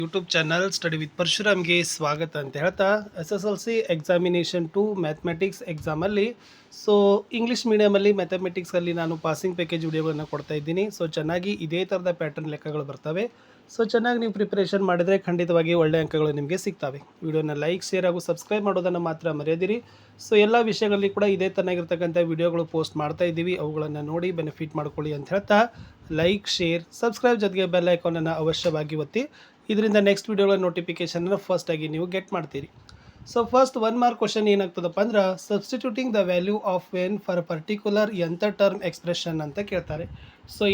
YouTube channel study with ಪರಶುರಾಮ್ಗೆ ಸ್ವಾಗತ ಅಂತ ಹೇಳ್ತಾ SSLC ಎಕ್ಸಾಮಿನೇಷನ್ 2 ಮ್ಯಾಥಮೆಟಿಕ್ಸ್ ಎಕ್ಸಾಮಲ್ಲಿ ಇಂಗ್ಲೀಷ್ ಮೀಡಿಯಮಲ್ಲಿ ಮ್ಯಾಥಮೆಟಿಕ್ಸಲ್ಲಿ ನಾನು ಪಾಸಿಂಗ್ ಪ್ಯಾಕೇಜ್ ವಿಡಿಯೋಗಳನ್ನು ಕೊಡ್ತಾ ಇದ್ದೀನಿ. ಚೆನ್ನಾಗಿ ಇದೇ ಥರದ ಪ್ಯಾಟರ್ನ್ ಲೆಕ್ಕಗಳು ಬರ್ತವೆ. ಚೆನ್ನಾಗಿ ನೀವು ಪ್ರಿಪ್ರೇಷನ್ ಮಾಡಿದರೆ ಖಂಡಿತವಾಗಿ ಒಳ್ಳೆ ಅಂಕಗಳು ನಿಮಗೆ ಸಿಗ್ತವೆ. ವಿಡಿಯೋನ ಲೈಕ್, ಶೇರ್ ಹಾಗೂ ಸಬ್ಸ್ಕ್ರೈಬ್ ಮಾಡೋದನ್ನು ಮಾತ್ರ ಮರೆಯದಿರಿ. ಎಲ್ಲ ವಿಷಯಗಳಲ್ಲಿ ಕೂಡ ಇದೇ ತರನಾಗಿರ್ತಕ್ಕಂಥ ವಿಡಿಯೋಗಳು ಪೋಸ್ಟ್ ಮಾಡ್ತಾ ಇದ್ದೀವಿ. ಅವುಗಳನ್ನು ನೋಡಿ ಬೆನಿಫಿಟ್ ಮಾಡ್ಕೊಳ್ಳಿ ಅಂತ ಹೇಳ್ತಾ ಲೈಕ್, ಶೇರ್, ಸಬ್ಸ್ಕ್ರೈಬ್ ಜೊತೆಗೆ ಬೆಲ್ ಐಕಾನನ್ನು ಅವಶ್ಯವಾಗಿ ಒತ್ತಿ. ಇದರಿಂದ ನೆಕ್ಸ್ಟ್ ವಿಡಿಯೋಗಳ ನೋಟಿಫಿಕೇಷನ್ನ ಫಸ್ಟಾಗಿ ನೀವು ಗೆಟ್ ಮಾಡ್ತೀರಿ. ಫಸ್ಟ್ 1 ಮಾರ್ಕ್ ಕ್ವಶನ್ ಏನಾಗ್ತದಪ್ಪ ಅಂದ್ರೆ, substituting the value of N for particular ಎಂಥ ಟರ್ಮ್ ಎಕ್ಸ್ಪ್ರೆಷನ್ ಅಂತ ಕೇಳ್ತಾರೆ.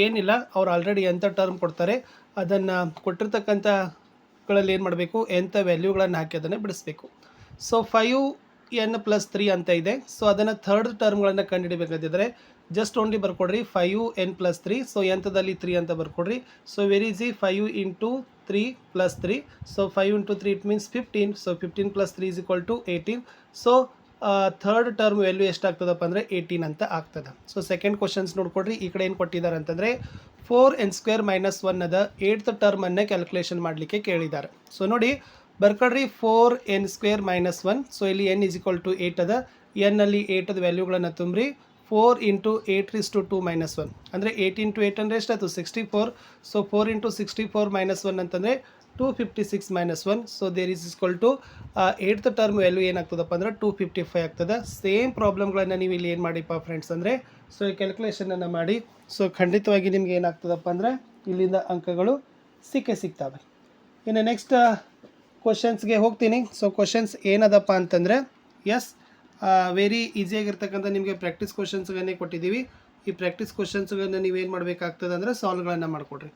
ಏನಿಲ್ಲ, ಅವ್ರು ಆಲ್ರೆಡಿ ಎಂಥ ಟರ್ಮ್ ಕೊಡ್ತಾರೆ, ಅದನ್ನು ಕೊಟ್ಟಿರ್ತಕ್ಕಂಥಗಳಲ್ಲಿ ಏನು ಮಾಡಬೇಕು, ಎಂಥ ವ್ಯಾಲ್ಯೂಗಳನ್ನು ಹಾಕಿ ಅದನ್ನು ಬಿಡಿಸ್ಬೇಕು. 5n+3 ಅಂತ ಇದೆ. ಅದನ್ನು ಥರ್ಡ್ ಟರ್ಮ್ಗಳನ್ನು ಕಂಡುಹಿಡಬೇಕಾದ್ರೆ ಜಸ್ಟ್ ಓನ್ಲಿ ಬರ್ಕೊಡ್ರಿ 5n+3. ಎಂಥದಲ್ಲಿ 3 ಅಂತ ಬರ್ಕೊಡ್ರಿ. Very easy, 5 × 3 + 3. 5 × 3 it means 15. 15 + 3 = 18. Third term value ಎಷ್ಟಾಗ್ತದಪ್ಪ ಅಂದರೆ 18 ಅಂತ ಆಗ್ತದೆ. ಸೆಕೆಂಡ್ ಕ್ವಶನ್ಸ್ ನೋಡ್ಕೊಡ್ರಿ. ಈ ಕಡೆ ಏನು ಕೊಟ್ಟಿದ್ದಾರೆ ಅಂತಂದರೆ 4n² - 1 ಅದ 8th ಟರ್ಮನ್ನೇ ಕ್ಯಾಲ್ಕುಲೇಷನ್ ಮಾಡಲಿಕ್ಕೆ ಕೇಳಿದ್ದಾರೆ. ನೋಡಿ ಬರ್ಕೊಡ್ರಿ 4n² - 1. ಇಲ್ಲಿ n = 8 ಅದ. n ಅಲ್ಲಿ 8ದ ವ್ಯಾಲ್ಯೂಗಳನ್ನು ತುಂಬ್ರಿ. 4 × 8⁻² - 1 ಅಂದರೆ 8 × 8 ಅಂದರೆ ಎಷ್ಟಾಯ್ತು, 64. 4 × 64 - 1 ಅಂತಂದರೆ 256 - 1. There is = 8th term value ಏನಾಗ್ತದಪ್ಪ ಅಂದರೆ 255 ಆಗ್ತದೆ. ಸೇಮ್ ಪ್ರಾಬ್ಲಮ್ಗಳನ್ನು ನೀವು ಇಲ್ಲಿ ಏನು ಮಾಡಿಪ್ಪ ಫ್ರೆಂಡ್ಸ್ ಅಂದರೆ ಈ ಕ್ಯಾಲ್ಕುಲೇಷನನ್ನು ಮಾಡಿ. ಖಂಡಿತವಾಗಿ ನಿಮ್ಗೆ ಏನಾಗ್ತದಪ್ಪ ಅಂದರೆ ಇಲ್ಲಿಂದ ಅಂಕಗಳು ಸಿಗ್ತವೆ. ಇನ್ನು ನೆಕ್ಸ್ಟ್ ಕ್ವಶನ್ಸ್ಗೆ ಹೋಗ್ತೀನಿ. ಕ್ವಶನ್ಸ್ ಏನದಪ್ಪ ಅಂತಂದರೆ, ವೆರಿ ಈಸಿಯಾಗಿರ್ತಕ್ಕಂಥ ನಿಮಗೆ ಪ್ರಾಕ್ಟೀಸ್ ಕ್ವಶನ್ಸ್ಗಳನ್ನೇ ಕೊಟ್ಟಿದ್ದೀವಿ. ಈ ಪ್ರಾಕ್ಟೀಸ್ ಕ್ವಶನ್ಸ್ಗಳನ್ನು ನೀವೇನು ಮಾಡಬೇಕಾಗ್ತದೆ ಅಂದರೆ ಸಾಲ್ವ್ಗಳನ್ನು ಮಾಡಿಕೊಡ್ರಿ.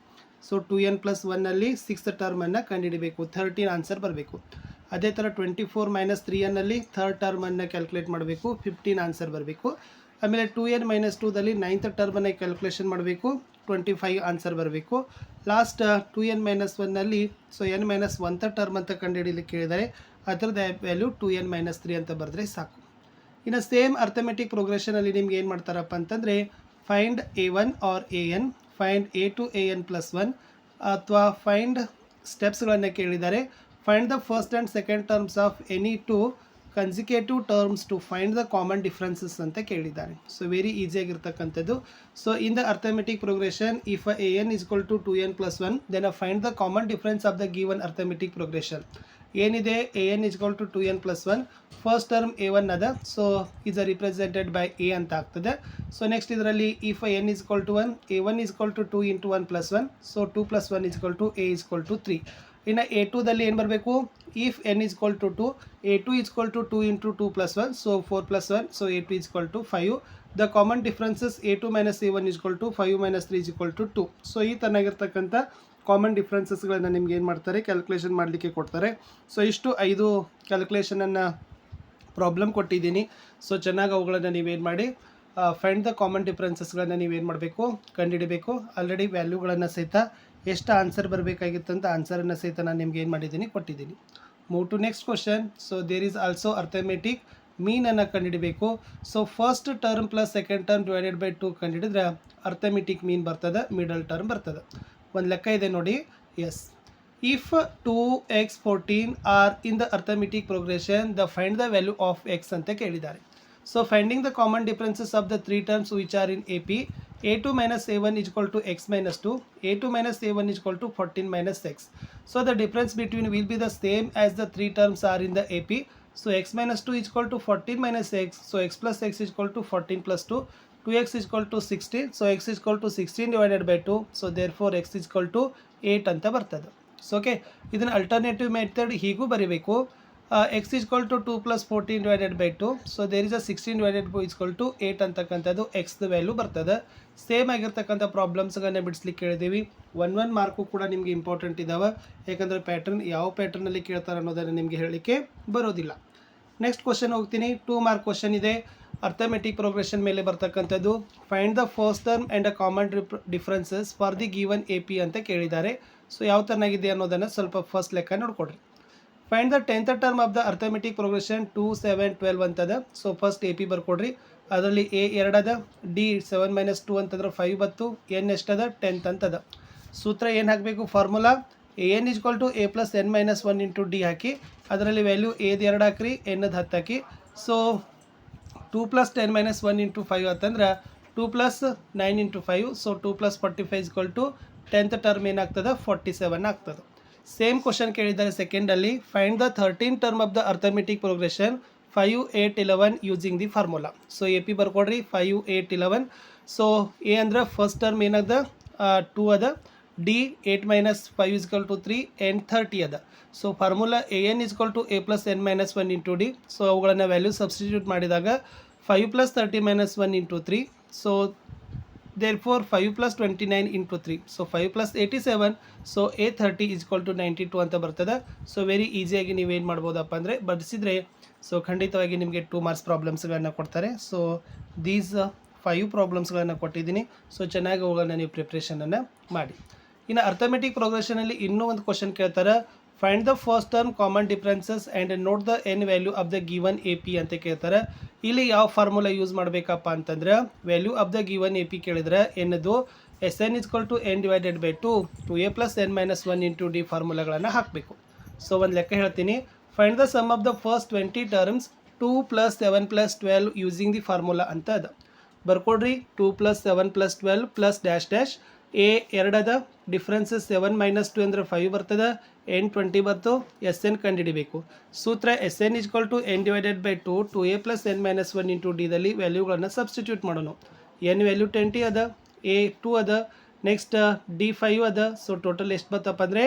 2n+1 ಅಲ್ಲಿ 6th ಟರ್ಮನ್ನು ಕಂಡುಹಿಡಬೇಕು. 13 ಆನ್ಸರ್ ಬರಬೇಕು. ಅದೇ ಥರ 24 - 3n ಅಲ್ಲಿ ಥರ್ಡ್ ಟರ್ಮನ್ನು ಕ್ಯಾಲ್ಕುಲೇಟ್ ಮಾಡಬೇಕು. 15 ಆನ್ಸರ್ ಬರಬೇಕು. ಆಮೇಲೆ 2n - 2ದಲ್ಲಿ 9th ಟರ್ಮನ್ನು ಕ್ಯಾಲ್ಕುಲೇಷನ್ ಮಾಡಬೇಕು. 25 ಆನ್ಸರ್ ಬರಬೇಕು. Last 2n - 1ನಲ್ಲಿ n - 1th term ಅಂತ ಕಂಡುಹಿಡಲಿಕ್ಕೆ ಕೇಳಿದರೆ ಅದರದ್ದು ವ್ಯಾಲ್ಯೂ 2n - 3 ಅಂತ ಬರೆದ್ರೆ ಸಾಕು. ಇನ್ನು ಸೇಮ್ ಅರ್ಥಮೆಟಿಕ್ ಪ್ರೋಗ್ರೆಷನಲ್ಲಿ ನಿಮ್ಗೆ ಏನು ಮಾಡ್ತಾರಪ್ಪ ಅಂತಂದರೆ, find a1 or an, find a to an+1 ಅಥವಾ ಫೈಂಡ್ ಸ್ಟೆಪ್ಸ್ಗಳನ್ನು ಕೇಳಿದ್ದಾರೆ. Find the first and second terms of any two consecutive terms to find the common differences ಅಂತ ಕೇಳಿದ್ದಾರೆ. ವೆರಿ ಈಸಿಯಾಗಿರ್ತಕ್ಕಂಥದ್ದು. In the arithmetic progression, if an = 2n+1 then find the common difference of the given arithmetic progression. ಏನಿದೆ, an = 2n+1, first term a1 ಅದ. Is represented by a ಅಂತ ಆಗ್ತದೆ. Next ಇದರಲ್ಲಿ if n = 1, a1 = 2 × 1 + 1. 2 + 1 = a = 3. ಇನ್ನು a2ದಲ್ಲಿ ಏನು ಬರಬೇಕು, if n = 2, a2 = 2 × 2 + 1. 4 + 1, a2 = 5. The common differences a2 - a1 = 5 - 3 = 2. ಈ ತರನಾಗಿರ್ತಕ್ಕಂಥ common ಡಿಫ್ರೆನ್ಸಸ್ಗಳನ್ನು ನಿಮ್ಗೆ ಏನು ಮಾಡ್ತಾರೆ, ಕ್ಯಾಲ್ಕುಲೇಷನ್ ಮಾಡಲಿಕ್ಕೆ ಕೊಡ್ತಾರೆ. ಇಷ್ಟು 5 ಕ್ಯಾಲ್ಕುಲೇಷನನ್ನು ಪ್ರಾಬ್ಲಮ್ ಕೊಟ್ಟಿದ್ದೀನಿ. ಚೆನ್ನಾಗಿ ಅವುಗಳನ್ನು ನೀವೇನು ಮಾಡಿ, ಫೈಂಡ್ ದ ಕಾಮನ್ ಡಿಫ್ರೆನ್ಸಸ್ಗಳನ್ನು ನೀವೇನು ಮಾಡಬೇಕು, ಕಂಡುಹಿಡಬೇಕು. ಆಲ್ರೆಡಿ ವ್ಯಾಲ್ಯೂಗಳನ್ನು ಸಹಿತ ಎಷ್ಟು ಆನ್ಸರ್ ಬರಬೇಕಾಗಿತ್ತಂತ ಆನ್ಸರನ್ನು ಸಹಿತ ನಾನು ನಿಮ್ಗೆ ಏನು ಮಾಡಿದ್ದೀನಿ, ಕೊಟ್ಟಿದ್ದೀನಿ. Move to next question. There is also arithmetic ಮೀನನ್ನು ಕಂಡುಹಿಡಬೇಕು. First term plus second term divided by 2 ಕಂಡುಹಿಡಿದ್ರೆ ಅರ್ಥಮೆಟಿಕ್ ಮೀನ್ ಬರ್ತದೆ, ಮಿಡಲ್ ಟರ್ಮ್ ಬರ್ತದೆ. ಒಂದು ಲೆಕ್ಕ ಇದೆ ನೋಡಿ. If 2x14 are in the arithmetic progression, find the value of x ಅಂತ ಕೇಳಿದ್ದಾರೆ. Finding the common differences of the 3 terms which are in AP, a2 - a1 = x - 2, a2 - a1 = 14 - x. The difference between will be the same as the 3 terms are in the AP. X - 2 = 14 - x. X plus x = 14 + 2. 2x = 16. X = 16 divided by 2. Therefore x = 8 ಅಂತ ಬರ್ತದೆ. Okay, ಇದನ್ನು alternative method ಹೀಗೂ ಬರೀಬೇಕು. x = 2 + 14 divided by 2. There is 16 divided by = 8 ಅಂತಕ್ಕಂಥದ್ದು ಎಕ್ಸ್ದ value ಬರ್ತದೆ. Same ಆಗಿರ್ತಕ್ಕಂಥ ಪ್ರಾಬ್ಲಮ್ಸ್ಗಳನ್ನ ಬಿಡಿಸ್ಲಿಕ್ಕೆ ಹೇಳಿದ್ದೀವಿ. 1 mark ಕೂಡ ನಿಮಗೆ ಇಂಪಾರ್ಟೆಂಟ್ ಇದ್ದಾವೆ. ಯಾಕಂದರೆ ಪ್ಯಾಟರ್ನ್ ಯಾವ ಪ್ಯಾಟರ್ನಲ್ಲಿ ಕೇಳ್ತಾರೆ ಅನ್ನೋದನ್ನು ನಿಮಗೆ ಹೇಳಲಿಕ್ಕೆ ಬರೋದಿಲ್ಲ. ನೆಕ್ಸ್ಟ್ ಕ್ವಶನ್ ಹೋಗ್ತೀನಿ. 2 ಮಾರ್ಕ್ ಕ್ವಶನ್ ಇದೆ. ಅರ್ಥಮೆಟಿಕ್ ಪ್ರೋಗ್ರೆಷನ್ ಮೇಲೆ ಬರ್ತಕ್ಕಂಥದ್ದು. Find the first term and a common differences for the given AP ಅಂತ ಕೇಳಿದ್ದಾರೆ. ಯಾವ ಥರನಾಗಿದೆ ಅನ್ನೋದನ್ನು ಸ್ವಲ್ಪ ಫಸ್ಟ್ ಲೆಕ್ಕ ನೋಡ್ಕೊಡ್ರಿ. Find the 10th term of the arithmetic progression 2, 7, 12 ಅಂತದ. ಫಸ್ಟ್ AP ಬರ್ಕೊಡ್ರಿ. ಅದರಲ್ಲಿ a 2 ಅದ, d 7 - 2 ಅಂತಂದ್ರೆ 5 ಬತ್ತು, n ಎಷ್ಟದ 10th ಅಂತದ. ಸೂತ್ರ ಏನು ಹಾಕಬೇಕು, formula A N equal to A plus N minus one into D ಹಾಕಿ ಅದರಲ್ಲಿ ವ್ಯಾಲ್ಯೂ ಎದು 2 ಹಾಕ್ರಿ ಎನ್ನದು 10 ಹಾಕಿ. ಸೊ 2 + 10 - 1 × 5 ಅಂತಂದ್ರೆ 2 + 9 × 5. ಸೊ 2 + 45 = 10th ಟರ್ಮ್ ಏನಾಗ್ತದೆ 47 ಆಗ್ತದೆ. ಸೇಮ್ ಕ್ವಶನ್ ಕೇಳಿದ್ದಾರೆ ಸೆಕೆಂಡಲ್ಲಿ. Find the 13th term of the arithmetic progression 5, 8, 11 using the formula. So A P ಬರ್ಕೊಡ್ರಿ 5, 8, 11. ಸೊ ಎ ಅಂದ್ರೆ ಫಸ್ಟ್ ಟರ್ಮ್ ಏನದ 2 ಅದ, ಡಿ 8 - 5 = 3 ಆ್ಯಂಡ್ 30 ಅದ. So formula A N = A plus N minus 1 into D. So ಅವುಗಳನ್ನು value substitute ಮಾಡಿದಾಗ 5 + 30 - 1 into 3. So therefore 5 + 29 into 3. So 5 + 87. So A30 = 92 ಅಂತ ಬರ್ತದೆ. So very ಈಸಿಯಾಗಿ ನೀವೇನು ಮಾಡ್ಬೋದಪ್ಪ ಅಂದರೆ ಬರೆಸಿದ್ರೆ ಸೊ ಖಂಡಿತವಾಗಿ ನಿಮಗೆ 2 ಮಾರ್ಕ್ಸ್ ಪ್ರಾಬ್ಲಮ್ಸ್ಗಳನ್ನು ಕೊಡ್ತಾರೆ. ಸೊ ದೀಸ್ 5 ಪ್ರಾಬ್ಲಮ್ಸ್ಗಳನ್ನು ಕೊಟ್ಟಿದ್ದೀನಿ. ಸೊ ಚೆನ್ನಾಗಿ ಅವುಗಳನ್ನ ನೀವು ಪ್ರಿಪ್ರೇಷನನ್ನು ಮಾಡಿ. ಇನ್ನು ಅರ್ಥಮೆಟಿಕ್ ಪ್ರೋಗ್ರೆಷನಲ್ಲಿ ಇನ್ನೂ ಒಂದು ಕ್ವಶನ್ ಕೇಳ್ತಾರೆ. Find the first term common differences and note the N value of the given A P ಅಂತ ಕೇಳ್ತಾರೆ. ಇಲ್ಲಿ ಯಾವ ಫಾರ್ಮುಲಾ ಯೂಸ್ ಮಾಡಬೇಕಪ್ಪ ಅಂತಂದ್ರೆ value of the given A P ಕೇಳಿದ್ರೆ ಏನದು Sn = n/2 2a + n - 1 into d ಫಾರ್ಮುಲಾಗಳನ್ನು ಹಾಕಬೇಕು. ಸೊ ಒಂದು ಲೆಕ್ಕ ಹೇಳ್ತೀನಿ. Find the sum of the first 20 terms 2 + 7 + 12 using the formula ಅಂತ ಅದ. ಬರ್ಕೊಡ್ರಿ 2 + 7 + 12 ಪ್ಲಸ್ ಡ್ಯಾಶ್ ಡ್ಯಾಶ್ ಎ 2 ಅದ, ಡಿಫ್ರೆನ್ಸಸ್ 7 - 2 ಅಂದರೆ 5 ಬರ್ತದೆ, n 20 ಬರ್ತು, ಎಸ್ ಎನ್ ಕಂಡುಹಿಡಿಬೇಕು. ಸೂತ್ರ Sn = n/2 2a + n - 1 into ಡಿದಲ್ಲಿ ವ್ಯಾಲ್ಯೂಗಳನ್ನು ಸಬ್ಸ್ಟಿಟ್ಯೂಟ್ ಮಾಡೋಣ. ಎನ್ ವ್ಯಾಲ್ಯೂ 20 ಅದ, ಎ 2 ಅದ, ನೆಕ್ಸ್ಟ್ ಡಿ 5 ಅದ. ಸೊ ಟೋಟಲ್ ಎಷ್ಟು ಬರ್ತಪ್ಪ ಅಂದರೆ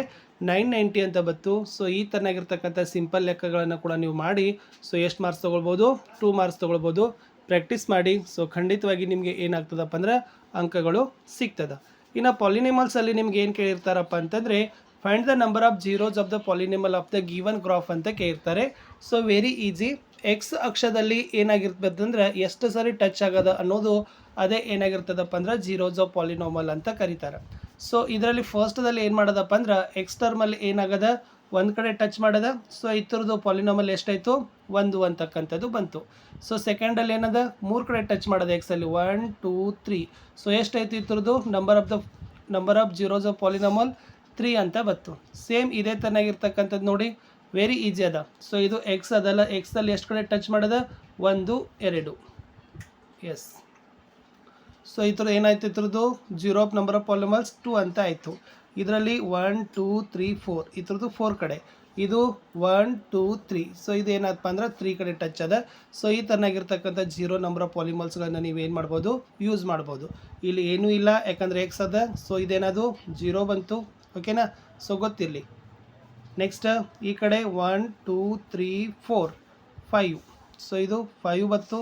990 ಅಂತ ಬತ್ತು. ಸೊ ಈ ಥರನಾಗಿರ್ತಕ್ಕಂಥ ಸಿಂಪಲ್ ಲೆಕ್ಕಗಳನ್ನು ಕೂಡ ನೀವು ಮಾಡಿ ಸೊ ಎಷ್ಟು ಮಾರ್ಕ್ಸ್ ತೊಗೊಳ್ಬೋದು 2 ಮಾರ್ಕ್ಸ್ ತೊಗೊಳ್ಬೋದು. ಪ್ರಾಕ್ಟೀಸ್ ಮಾಡಿ. ಸೊ ಖಂಡಿತವಾಗಿ ನಿಮಗೆ ಏನಾಗ್ತದಪ್ಪ ಅಂದ್ರೆ ಅಂಕಗಳು ಸಿಗ್ತದೆ. ಇನ್ನು ಪಾಲಿನಿಮಲ್ಸಲ್ಲಿ ನಿಮ್ಗೆ ಏನು ಕೇಳಿರ್ತಾರಪ್ಪ ಅಂತಂದರೆ find the number of zeros of the polynomial of the given graph ಅಂತ ಕೇಳಿರ್ತಾರೆ. So very easy. ಎಕ್ಸ್ ಅಕ್ಷದಲ್ಲಿ ಏನಾಗಿರ್ತದಂದ್ರೆ ಎಷ್ಟು ಸಾರಿ ಟಚ್ ಆಗೋದ ಅನ್ನೋದು ಅದೇ ಏನಾಗಿರ್ತದಪ್ಪ ಅಂದ್ರೆ ಜೀರೋಸ್ ಆಫ್ ಪಾಲಿನಾಮಲ್ ಅಂತ ಕರೀತಾರೆ. ಸೊ ಇದರಲ್ಲಿ ಫಸ್ಟದಲ್ಲಿ ಏನು ಮಾಡೋದಪ್ಪ ಅಂದ್ರೆ ಎಕ್ಸ್ ಟರ್ಮಲ್ಲಿ ಏನಾಗದ ಒಂದು ಕಡೆ ಟಚ್ ಮಾಡೋದ. ಸೊ ಇತರದ್ದು ಪಾಲಿನಾಮಲ್ ಎಷ್ಟಾಯಿತು 1 ಅಂತಕ್ಕಂಥದ್ದು ಬಂತು. ಸೊ ಸೆಕೆಂಡಲ್ಲಿ ಏನದ 3 ಕಡೆ ಟಚ್ ಮಾಡೋದು ಎಕ್ಸಲ್ಲಿ 1 2 3. ಸೊ ಎಷ್ಟಾಯಿತು ಇತರದ್ದು ನಂಬರ್ ಆಫ್ ಜೀರೋಸ್ ಆಫ್ ಪಾಲಿನಾಮಲ್ 3 ಅಂತ ಬಂತು. ಸೇಮ್ ಇದೇ ಥರನಾಗಿರ್ತಕ್ಕಂಥದ್ದು ನೋಡಿ ವೆರಿ ಈಸಿ ಅದ. ಸೊ ಇದು ಎಕ್ಸ್ ಅದಲ್ಲ, ಎಕ್ಸಲ್ಲಿ ಎಷ್ಟು ಕಡೆ ಟಚ್ ಮಾಡೋದ 1 2. ಎಸ್. ಸೊ ಈ ಥರ ಏನಾಯ್ತು ಇದ್ರದ್ದು ಜೀರೋ ಆಫ್ ನಂಬರ್ ಆಫ್ ಪಾಲಿನಾಮಲ್ಸ್ 2 ಅಂತ ಆಯಿತು. ಇದರಲ್ಲಿ 1 2 3 4 ಇದ್ರದ್ದು 4 ಕಡೆ, ಇದು 1 2 3. ಸೊ ಇದು ಏನಪ್ಪ ಅಂದ್ರೆ 3 ಕಡೆ ಟಚ್ ಅದ. ಸೊ ಈ ಥರನಾಗಿರ್ತಕ್ಕಂಥ ಜೀರೋ ನಂಬರ್ ಆಫ್ ಪಾಲಿಮಾಲ್ಸ್ಗಳನ್ನು ನೀವೇನು ಮಾಡ್ಬೋದು ಯೂಸ್ ಮಾಡ್ಬೋದು. ಇಲ್ಲಿ ಏನೂ ಇಲ್ಲ ಯಾಕಂದರೆ ಎಕ್ಸ್ ಅದ. ಸೊ ಇದೇನದು 0 ಬಂತು. ಓಕೆನಾ. ಸೊ ಗೊತ್ತಿರಲಿ. ನೆಕ್ಸ್ಟ್ ಈ ಕಡೆ 1 2 3 4 5. ಸೊ ಇದು 5 ಬಂತು.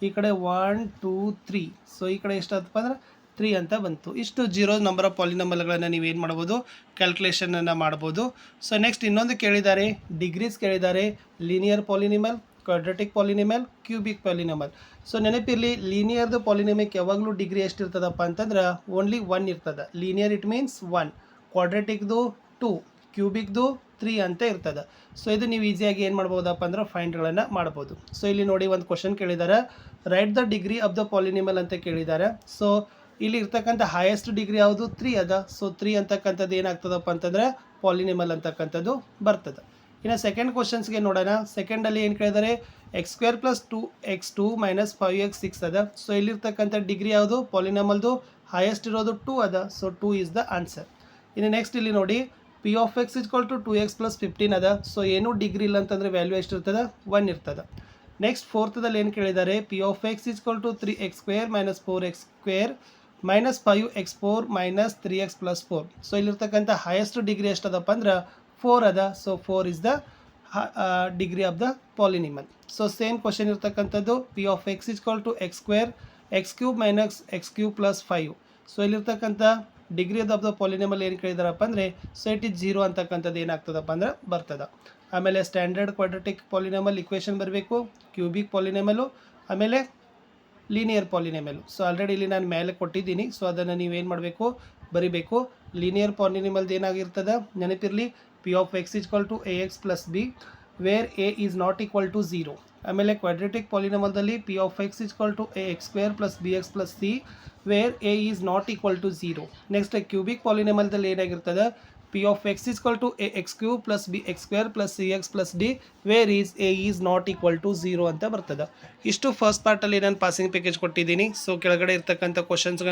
ಈ ಕಡೆ 1 2 3. ಸೊ ಈ ಕಡೆ ಎಷ್ಟಾದಪ್ಪ ಅಂದ್ರೆ 3 ಅಂತ ಬಂತು. ಇಷ್ಟು ಜೀರೋ ನಂಬರ್ ಆಫ್ ಪಾಲಿನಾಮಲ್ಗಳನ್ನು ನೀವೇನು ಮಾಡ್ಬೋದು ಕ್ಯಾಲ್ಕುಲೇಷನನ್ನು ಮಾಡ್ಬೋದು. ಸೊ ನೆಕ್ಸ್ಟ್ ಇನ್ನೊಂದು ಕೇಳಿದ್ದಾರೆ, ಡಿಗ್ರೀಸ್ ಕೇಳಿದ್ದಾರೆ. Linear polynomial, quadratic polynomial, cubic polynomial. So ನೆನಪಿರಲಿ ಲೀನಿಯರ್ದು ಪಾಲಿನಿಮಿಕ್ ಯಾವಾಗಲೂ ಡಿಗ್ರಿ ಎಷ್ಟಿರ್ತದಪ್ಪ ಅಂತಂದ್ರೆ ಓನ್ಲಿ 1 ಇರ್ತದೆ. ಲೀನಿಯರ್ ಇಟ್ ಮೀನ್ಸ್ 1, ಕ್ವಾಡ್ರಾಟಿಕ್ದು 2, ಕ್ಯೂಬಿಕ್ದು 3 ಅಂತ ಇರ್ತದೆ. ಸೊ ಇದು ನೀವು ಈಸಿಯಾಗಿ ಏನು ಮಾಡ್ಬೋದಪ್ಪ ಅಂದ್ರೆ ಫೈಂಡ್ಗಳನ್ನು ಮಾಡ್ಬೋದು. ಸೊ ಇಲ್ಲಿ ನೋಡಿ ಒಂದು ಕ್ವಶನ್ ಕೇಳಿದ್ದಾರೆ, write the degree of the polynomial ಅಂತ ಕೇಳಿದ್ದಾರೆ. ಸೊ ಇಲ್ಲಿ ಇರ್ತಕ್ಕಂಥ ಹೈಯೆಸ್ಟ್ ಡಿಗ್ರಿ ಯಾವುದು 3 ಅದ. ಸೊ 3 ಅಂತಕ್ಕಂಥದ್ದು ಏನಾಗ್ತದಪ್ಪ ಅಂತಂದರೆ ಪಾಲಿನಿಮಲ್ ಅಂತಕ್ಕಂಥದ್ದು ಬರ್ತದೆ. ಇನ್ನು ಸೆಕೆಂಡ್ ಕ್ವಶನ್ಸ್ಗೆ ನೋಡೋಣ. ಸೆಕೆಂಡಲ್ಲಿ ಏನು ಕೇಳಿದ್ದಾರೆ x² + 2x2 - 5x 6 ಅದ. ಸೊ ಇಲ್ಲಿರ್ತಕ್ಕಂಥ ಡಿಗ್ರಿ ಯಾವುದು ಪಾಲಿನಾಮಲ್ದು ಹೈಯೆಸ್ಟ್ ಇರೋದು 2 ಅದ. So 2 is the answer. ಇನ್ನು ನೆಕ್ಸ್ಟ್ ಇಲ್ಲಿ ನೋಡಿ p of x = 2x + 15 ಅದ. ಸೊ ಏನೂ ಡಿಗ್ರಿ ಇಲ್ಲ ಅಂತಂದರೆ ವ್ಯಾಲ್ಯೂ ಎಷ್ಟಿರ್ತದೆ 1 ಇರ್ತದೆ. ನೆಕ್ಸ್ಟ್ ಫೋರ್ತದಲ್ಲಿ ಏನು ಕೇಳಿದ್ದಾರೆ p of x = 3x² - 4x² - 5x4 - 3x + 4. So ಇಲ್ಲಿರ್ತಕ್ಕಂಥ ಹೈಯೆಸ್ಟ್ ಡಿಗ್ರಿ ಎಷ್ಟದಪ್ಪ ಅಂದ್ರೆ 4 ಅದ. So 4 is the degree of the polynomial. So same question ಇರ್ತಕ್ಕಂಥದ್ದು p of x = x² x³ - x³ + 5. So ಇಲ್ಲಿರ್ತಕ್ಕಂಥ ಡಿಗ್ರಿ ಆಫ್ ದ ಪಾಲಿನಿಮಲ್ ಏನು ಕೇಳಿದಾರಪ್ಪ ಅಂದರೆ ಸೊ ಇಟ್ ಇಸ್ 0 ಅಂತಕ್ಕಂಥದ್ದು ಏನಾಗ್ತದಪ್ಪ ಅಂದ್ರೆ ಬರ್ತದೆ. ಆಮೇಲೆ ಸ್ಟ್ಯಾಂಡರ್ಡ್ ಕ್ವಾಡ್ರಾಟಿಕ್ ಪಾಲಿನಾಮಲ್ ಇಕ್ವೇಷನ್ ಬರಬೇಕು, ಕ್ಯೂಬಿಕ್ ಪಾಲಿನಾಮಲು, ಆಮೇಲೆ ಲೀನಿಯರ್ ಪಾಲಿನಾಮಲು. ಸೊ ಆಲ್ರೆಡಿ ಇಲ್ಲಿ ನಾನು ಮೇಲೆ ಕೊಟ್ಟಿದ್ದೀನಿ. ಸೊ ಅದನ್ನು ನೀವೇನು ಮಾಡಬೇಕು ಬರಿಬೇಕು. ಲೀನಿಯರ್ ಪಾಲಿನಾಮಲ್ದು ಏನಾಗಿರ್ತದೆ ನೆನಪಿರಲಿ p of x = ax + b where a is not equal to 0. ಆಮೇಲೆ ಕ್ವಾಡ್ರಾಟಿಕ್ ಪಾಲಿನಾಮಲ್ದಲ್ಲಿ p of x = ax² + bx + c where a is not equal to 0. Next cubic ಪಾಲಿನಾಮಲ್ದಲ್ಲಿ ಏನಾಗಿರ್ತದೆ P of X equal to A X cube plus B X square plus C X plus D where is A is not equal to 0 ಅಂತ ಬರ್ತದೆ. ಇಷ್ಟು first ಪಾರ್ಟಲ್ಲಿ ನಾನು passing package ಕೊಟ್ಟಿದ್ದೀನಿ. So ಕೆಳಗಡೆ ಇರ್ತಕ್ಕಂಥ questions